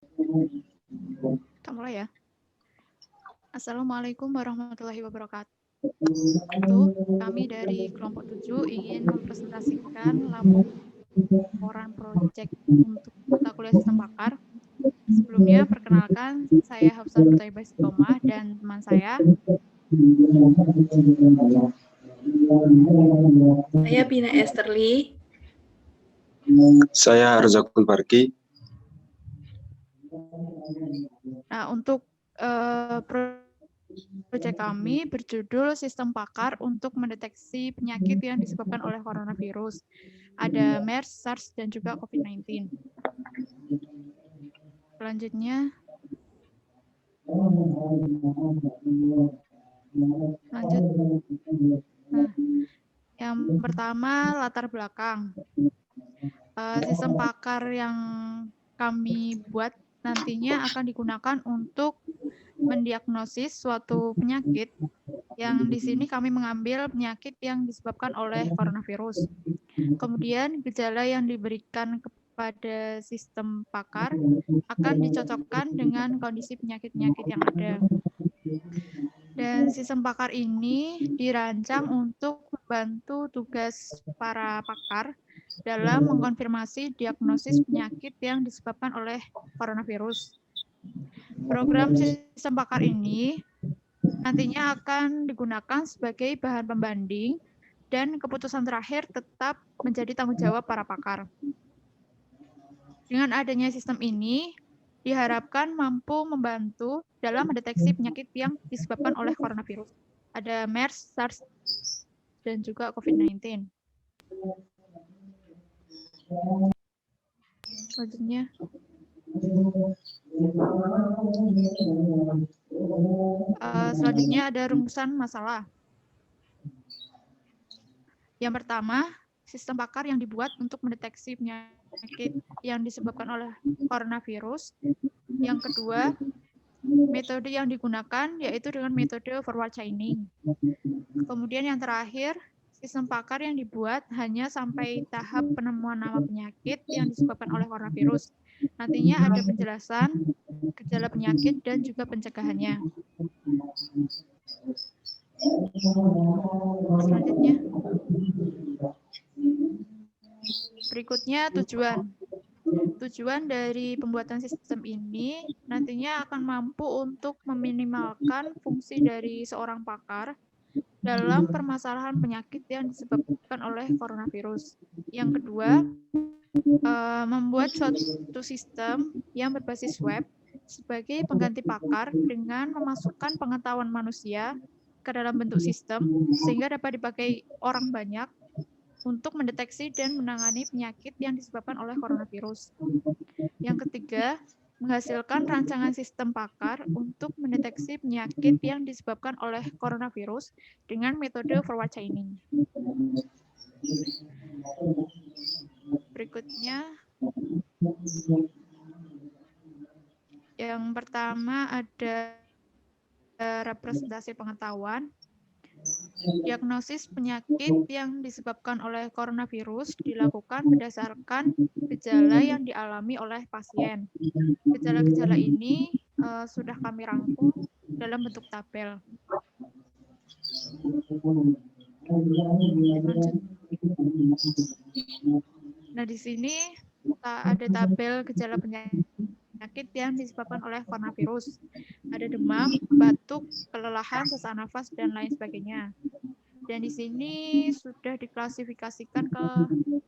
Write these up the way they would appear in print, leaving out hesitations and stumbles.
Kita mulai ya. Assalamualaikum warahmatullahi wabarakatuh. Kami dari kelompok 7 ingin mempresentasikan laporan proyek untuk mata kuliah sistem pakar. Sebelumnya, perkenalkan, saya Hafsah Nurtaibah Istiqomah dan teman saya. Saya Bina Esterly. Saya Arzakul Barki. Nah, untuk proyek kami berjudul Sistem Pakar untuk mendeteksi penyakit yang disebabkan oleh coronavirus. Ada MERS, SARS, dan juga COVID-19. Selanjutnya, lanjut. Nah, yang pertama latar belakang. Sistem pakar yang kami buat nantinya akan digunakan untuk mendiagnosis suatu penyakit yang di sini kami mengambil penyakit yang disebabkan oleh coronavirus. Kemudian gejala yang diberikan kepada sistem pakar akan dicocokkan dengan kondisi penyakit-penyakit yang ada. Dan sistem pakar ini dirancang untuk membantu tugas para pakar dalam mengkonfirmasi diagnosis penyakit yang disebabkan oleh coronavirus. Program sistem pakar ini nantinya akan digunakan sebagai bahan pembanding dan keputusan terakhir tetap menjadi tanggung jawab para pakar. Dengan adanya sistem ini, diharapkan mampu membantu dalam mendeteksi penyakit yang disebabkan oleh coronavirus. Ada MERS, SARS, dan juga COVID-19. Selanjutnya. Selanjutnya ada rumusan masalah. Yang pertama, sistem pakar yang dibuat untuk mendeteksi penyakit yang disebabkan oleh coronavirus. Yang kedua, metode yang digunakan yaitu dengan metode forward chaining. Kemudian yang terakhir, sistem pakar yang dibuat hanya sampai tahap penemuan nama penyakit yang disebabkan oleh coronavirus. Nantinya ada penjelasan gejala penyakit dan juga pencegahannya. Selanjutnya. Berikutnya tujuan. Tujuan dari pembuatan sistem ini nantinya akan mampu untuk meminimalkan fungsi dari seorang pakar dalam permasalahan penyakit yang disebabkan oleh coronavirus. Yang kedua, membuat suatu sistem yang berbasis web sebagai pengganti pakar dengan memasukkan pengetahuan manusia ke dalam bentuk sistem sehingga dapat dipakai orang banyak untuk mendeteksi dan menangani penyakit yang disebabkan oleh coronavirus. Yang ketiga, menghasilkan rancangan sistem pakar untuk mendeteksi penyakit yang disebabkan oleh coronavirus dengan metode forward chaining. Berikutnya, yang pertama ada representasi pengetahuan. Diagnosis penyakit yang disebabkan oleh coronavirus dilakukan berdasarkan gejala yang dialami oleh pasien. Gejala-gejala ini sudah kami rangkum dalam bentuk tabel. Nah, di sini ada tabel gejala penyakit yang disebabkan oleh coronavirus. Ada demam, batuk, kelelahan, sesak nafas, dan lain sebagainya. Dan di sini sudah diklasifikasikan ke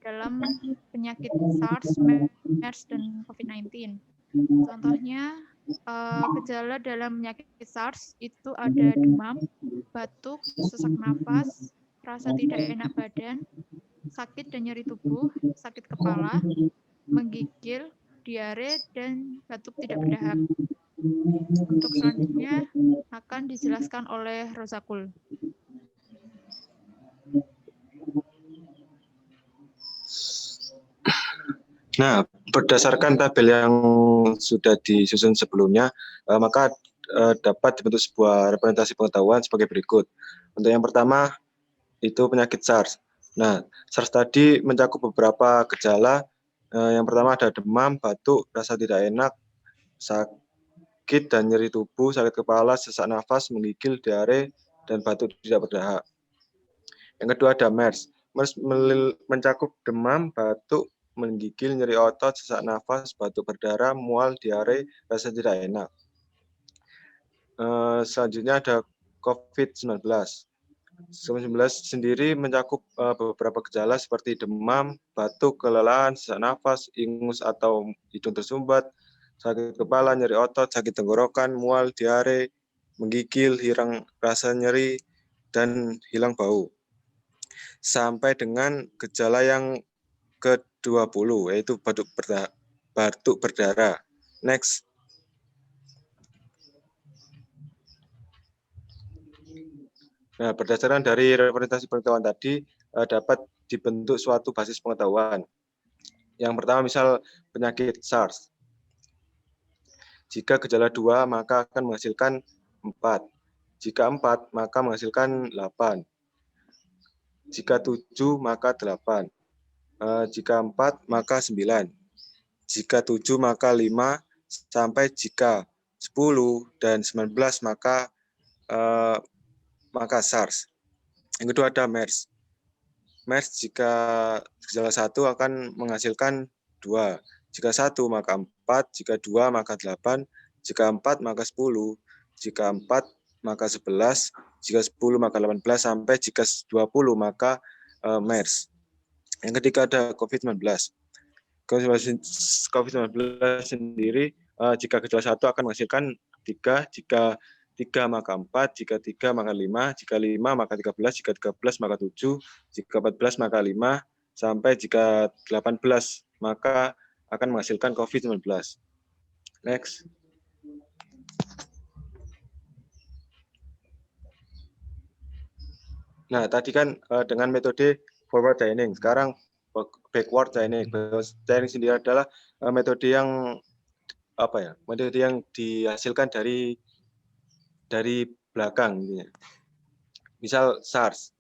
dalam penyakit SARS, MERS, dan COVID-19. Contohnya, gejala dalam penyakit SARS itu ada demam, batuk, sesak nafas, rasa tidak enak badan, sakit dan nyeri tubuh, sakit kepala, menggigil, diare, dan batuk tidak berdahak. Untuk selanjutnya akan dijelaskan oleh Rozakul. Nah, berdasarkan tabel yang sudah disusun sebelumnya, maka dapat dibentuk sebuah representasi pengetahuan sebagai berikut. Untuk yang pertama, itu penyakit SARS. Nah, SARS tadi mencakup beberapa gejala. Yang pertama ada demam, batuk, rasa tidak enak, sakit dan nyeri tubuh, sakit kepala, sesak nafas, menggigil, diare, dan batuk tidak berdahak. Yang kedua ada MERS. MERS mencakup demam, batuk, menggigil, nyeri otot, sesak nafas, batuk berdarah, mual, diare, rasa tidak enak. Selanjutnya ada COVID-19. COVID-19 sendiri mencakup beberapa gejala seperti demam, batuk, kelelahan, sesak nafas, ingus atau hidung tersumbat, sakit kepala, nyeri otot, sakit tenggorokan, mual, diare, menggigil, hilang rasa nyeri, dan hilang bau. Sampai dengan gejala yang ke-20, yaitu batuk berdarah. Next. Nah, berdasarkan dari representasi pengetahuan tadi, dapat dibentuk suatu basis pengetahuan. Yang pertama, misal penyakit SARS. Jika gejala 2, maka akan menghasilkan 4. Jika 4, maka menghasilkan 8. Jika 7, maka 8. Jika 4, maka 9. Jika 7, maka 5. Sampai jika 10 dan 19, maka SARS. Yang kedua ada MERS. MERS jika gejala 1 akan menghasilkan 2. Jika 1 maka 4, jika 2 maka 8, jika 4 maka 10, jika 4 maka 11, jika 10 maka 18, sampai jika 20 maka MERS. Yang ketiga ada COVID-19. COVID-19 sendiri jika gejala 1 akan menghasilkan 3, jika 3 maka 4, jika 3 maka 5, jika 5 maka 13, jika 13 maka 7, jika 14 maka 5, sampai jika 18 maka akan menghasilkan COVID-19. Next. Nah, tadi kan dengan metode forward chaining, sekarang backward chaining. Backward chaining sendiri adalah metode yang metode yang dihasilkan dari belakang. Misal SARS,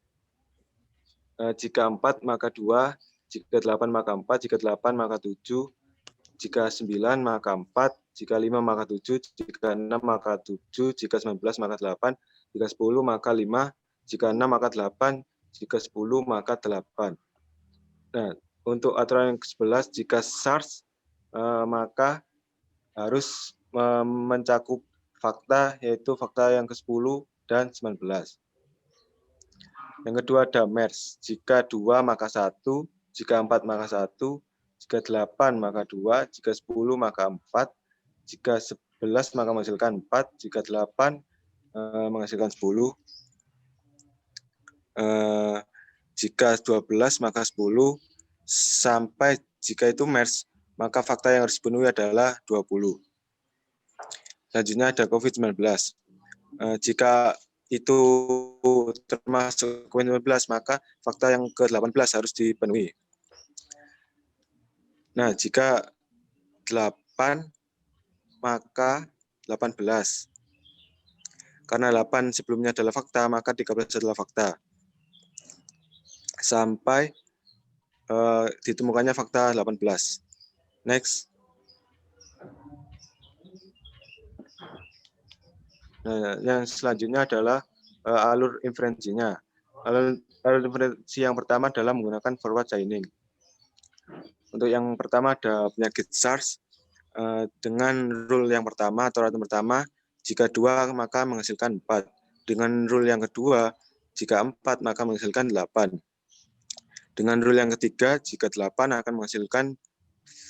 jika 4 maka 2, jika 8 maka 4, jika 8 maka 7, jika 9 maka 4, jika 5 maka 7, jika 6 maka 7, jika 19 maka 8, jika 10 maka 5, jika 6 maka 8, jika 10 maka 8. Nah, untuk aturan yang ke-11, jika SARS maka harus mencakup fakta, yaitu fakta yang ke-10 dan 19. Yang kedua ada MERS. Jika 2 maka 1, jika 4 maka 1, jika 8 maka 2, jika 10 maka 4, jika 11 maka menghasilkan 4, jika 8 menghasilkan 10, jika 12 maka 10, sampai jika itu MERS, maka fakta yang harus dipenuhi adalah 20. Selanjutnya ada COVID-19. Jika itu termasuk COVID-19, maka fakta yang ke-18 harus dipenuhi. Nah, jika 8, maka 18. Karena 8 sebelumnya adalah fakta, maka 13 adalah fakta. Sampai ditemukannya fakta 18. Next. Nah, yang selanjutnya adalah alur inferensinya. Alur inferensi yang pertama adalah menggunakan forward chaining. Untuk yang pertama ada penyakit SARS dengan rule yang pertama atau aturan pertama, jika 2 maka menghasilkan 4. Dengan rule yang kedua, jika 4 maka menghasilkan 8. Dengan rule yang ketiga, jika 8 akan menghasilkan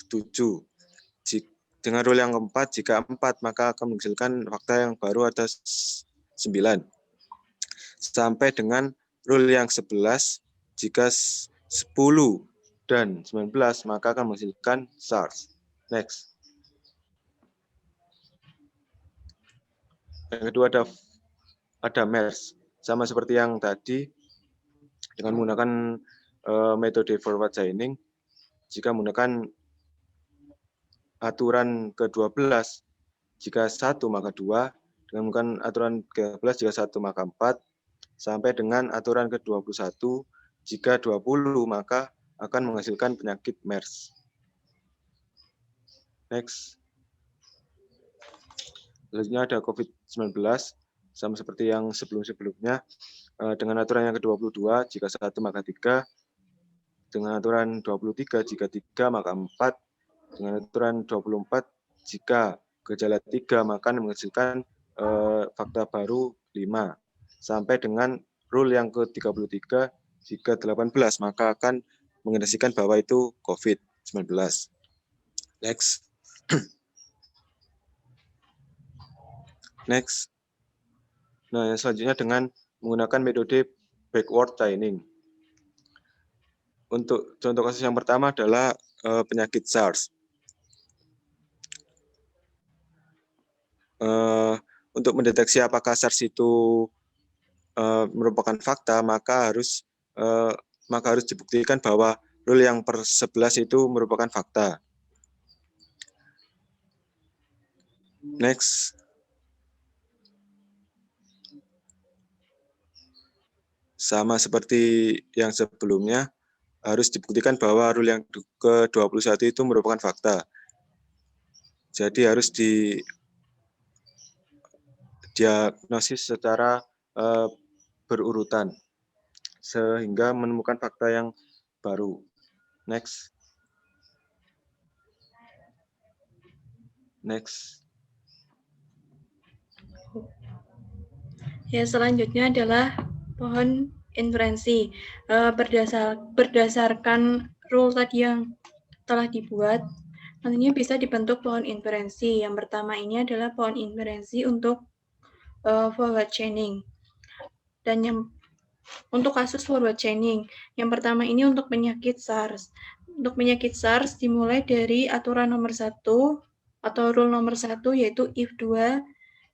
7. Dengan rule yang keempat, jika 4 maka akan menghasilkan fakta yang baru ada 9. Sampai dengan rule yang 11, jika 10 dan 19 maka akan menghasilkan SARS. Next. Yang kedua ada MERS. Sama seperti yang tadi, dengan menggunakan metode forward chaining, jika menggunakan aturan ke-12, jika 1 maka 2, dengan menggunakan aturan ke-12, jika 1 maka 4, sampai dengan aturan ke-21, jika 20 maka akan menghasilkan penyakit MERS. Next. Selanjutnya ada COVID-19, sama seperti yang sebelum-sebelumnya. Dengan aturan yang ke-22, jika 1 maka 3. Dengan aturan 23, jika 3 maka 4. Dengan aturan 24, jika gejala 3 maka menghasilkan fakta baru 5. Sampai dengan rule yang ke-33, jika 18 maka akan mengindikasikan bahwa itu COVID-19. Next. Next. Nah, yang selanjutnya dengan menggunakan metode backward chaining. Untuk contoh kasus yang pertama adalah penyakit SARS. Untuk mendeteksi apakah SARS itu merupakan fakta, maka harus dibuktikan bahwa rule yang per-11 itu merupakan fakta. Next. Sama seperti yang sebelumnya, harus dibuktikan bahwa rule yang ke-21 itu merupakan fakta. Jadi harus diagnosis secara berurutan, sehingga menemukan fakta yang baru. Next. Next. Ya, selanjutnya adalah pohon inferensi. Berdasarkan rule tadi yang telah dibuat, nantinya bisa dibentuk pohon inferensi. Yang pertama ini adalah pohon inferensi untuk forward chaining. Dan yang untuk kasus forward chaining, yang pertama ini untuk penyakit SARS. Untuk penyakit SARS dimulai dari aturan nomor 1 atau rule nomor 1, yaitu if 2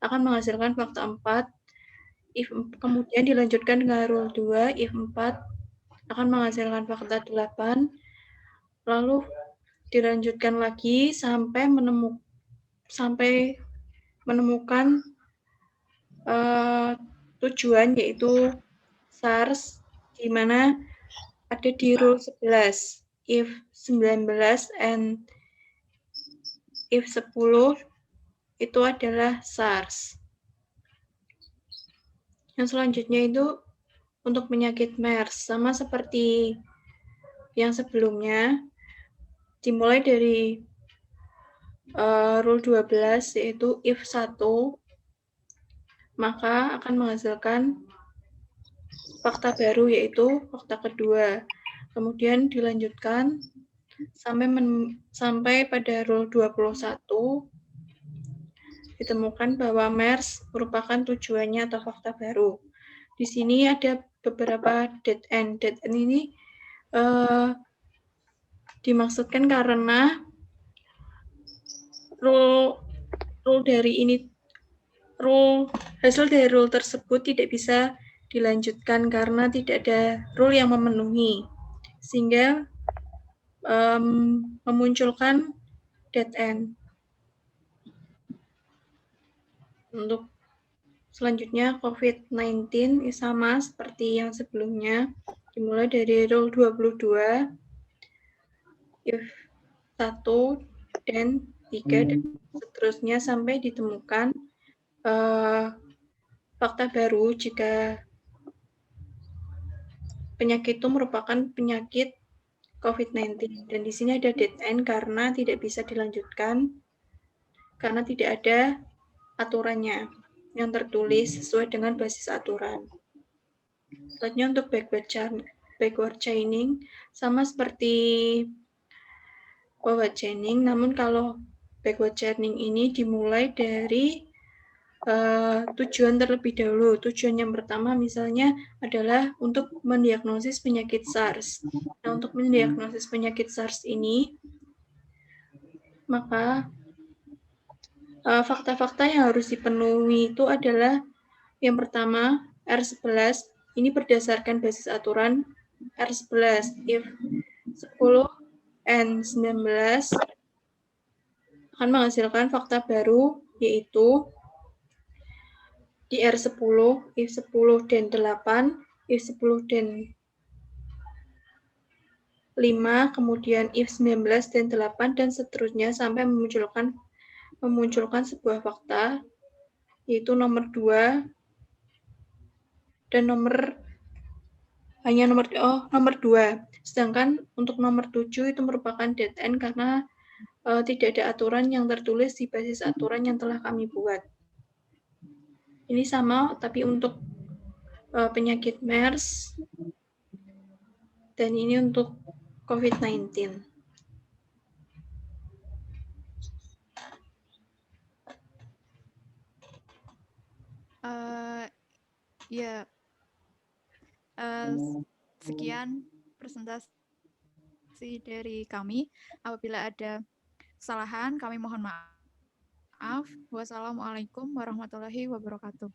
akan menghasilkan fakta 4, if kemudian dilanjutkan dengan rule 2, if 4 akan menghasilkan fakta 8, lalu dilanjutkan lagi sampai menemukan tujuan, yaitu SARS, di mana ada di rule 11, if 19 and if 10 itu adalah SARS. Yang selanjutnya itu untuk penyakit MERS, sama seperti yang sebelumnya, dimulai dari rule 12, yaitu if 1, maka akan menghasilkan fakta baru, yaitu fakta kedua. Kemudian dilanjutkan sampai pada rule 21, ditemukan bahwa MERS merupakan tujuannya atau fakta baru. Di sini ada beberapa dead end. Dead end ini dimaksudkan karena hasil dari rule tersebut tidak bisa dilanjutkan karena tidak ada rule yang memenuhi, sehingga memunculkan dead end. Untuk selanjutnya COVID-19 sama seperti yang sebelumnya, dimulai dari rule 22, if 1 dan 3 dan seterusnya sampai ditemukan fakta baru jika penyakit itu merupakan penyakit COVID-19. Dan di sini ada dead end karena tidak bisa dilanjutkan karena tidak ada aturannya yang tertulis sesuai dengan basis aturan. Selanjutnya untuk backward chaining, sama seperti forward chaining, namun kalau backward chaining ini dimulai dari tujuan terlebih dahulu. Tujuan yang pertama misalnya adalah untuk mendiagnosis penyakit SARS. Nah, untuk mendiagnosis penyakit SARS ini, maka fakta-fakta yang harus dipenuhi itu adalah yang pertama R11, ini berdasarkan basis aturan R11, if 10 and 19 akan menghasilkan fakta baru, yaitu di R10, if 10 dan 8, if 10 dan 5, kemudian if 19 dan 8, dan seterusnya sampai memunculkan sebuah fakta yaitu nomor 2 dan nomor 2. Sedangkan untuk nomor 7 itu merupakan dead end karena tidak ada aturan yang tertulis di basis aturan yang telah kami buat. Ini sama, tapi untuk penyakit MERS, dan ini untuk COVID-19. Ya, sekian presentasi dari kami. Apabila ada kesalahan, kami mohon maaf. Wassalamualaikum warahmatullahi wabarakatuh.